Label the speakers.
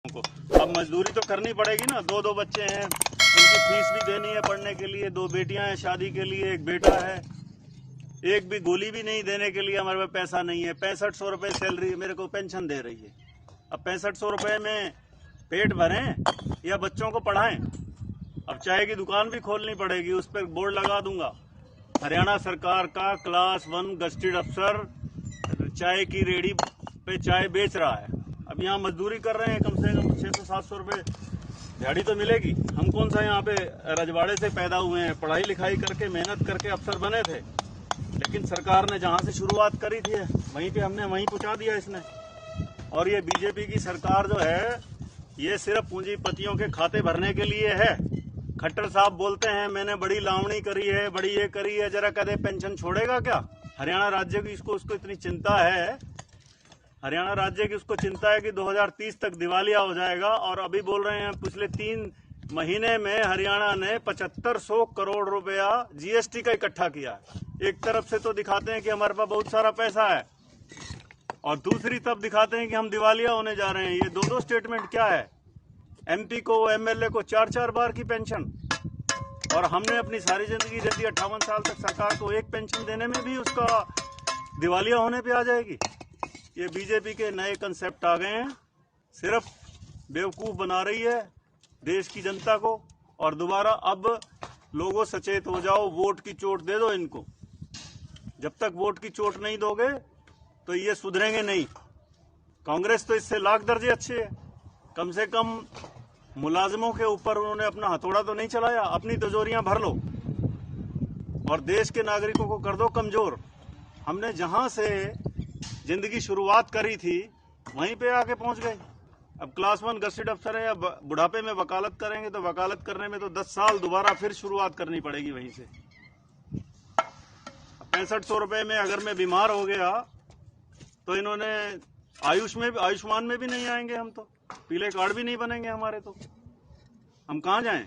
Speaker 1: को। अब मजदूरी तो करनी पड़ेगी ना, दो दो बच्चे हैं, उनकी फीस भी देनी है पढ़ने के लिए, दो बेटियां हैं शादी के लिए, एक बेटा है, एक भी गोली भी नहीं देने के लिए हमारे पास पैसा नहीं है। 6500 रुपये सैलरी मेरे को पेंशन दे रही है। अब 6500 रुपये में पेट भरें या बच्चों को पढ़ाएं? अब चाय की दुकान भी खोलनी पड़ेगी, उस पर बोर्ड लगा दूंगा, हरियाणा सरकार का क्लास 1 गस्टेड अफसर चाय की रेडी पे चाय बेच रहा है। अब यहाँ मजदूरी कर रहे हैं, कम से कम 600-700 रुपये दिहाड़ी तो मिलेगी। हम कौन सा यहाँ पे रजवाड़े से पैदा हुए हैं, पढ़ाई लिखाई करके मेहनत करके अफसर बने थे, लेकिन सरकार ने जहाँ से शुरुआत करी थी वहीं पे हमने वहीं पहुँचा दिया इसने। और ये बीजेपी की सरकार जो है, ये सिर्फ पूंजीपतियों के खाते भरने के लिए है। खट्टर साहब बोलते हैं मैंने बड़ी लावणी करी है, बड़ी ये करी है, जरा कदे पेंशन छोड़ेगा क्या? हरियाणा राज्य की उसको इतनी चिंता है, हरियाणा राज्य की उसको चिंता है कि 2030 तक दिवालिया हो जाएगा। और अभी बोल रहे हैं पिछले 3 महीने में हरियाणा ने 7500 करोड़ रुपया जीएसटी का इकट्ठा किया है। एक तरफ से तो दिखाते हैं कि हमारे पास बहुत सारा पैसा है, और दूसरी तरफ दिखाते हैं कि हम दिवालिया होने जा रहे हैं। ये दो स्टेटमेंट क्या है? एमपी को, एमएलए को 4-4 बार की पेंशन, और हमने अपनी सारी जिंदगी दे दी 58 साल तक सरकार को, एक पेंशन देने में भी उसका दिवालिया होने पे आ जाएगी। ये बीजेपी के नए कंसेप्ट आ गए हैं, सिर्फ बेवकूफ बना रही है देश की जनता को। और दोबारा अब लोगों सचेत हो जाओ, वोट की चोट दे दो इनको। जब तक वोट की चोट नहीं दोगे तो ये सुधरेंगे नहीं। कांग्रेस तो इससे लाख दर्जे अच्छे है, कम से कम मुलाजिमों के ऊपर उन्होंने अपना हथौड़ा तो नहीं चलाया। अपनी तिजोरियां भर लो और देश के नागरिकों को कर दो कमजोर। हमने जहां से जिंदगी शुरुआत करी थी वहीं पे आके पहुंच गए। अब क्लास 1 गस्टेड अफसर है, या बुढ़ापे में वकालत करेंगे तो वकालत करने में तो 10 साल दोबारा फिर शुरुआत करनी पड़ेगी वहीं से। 6500 रुपये में अगर मैं बीमार हो गया तो इन्होंने आयुष्मान में भी नहीं आएंगे हम, तो पीले कार्ड भी नहीं बनेंगे हमारे, तो हम कहाँ जाएं?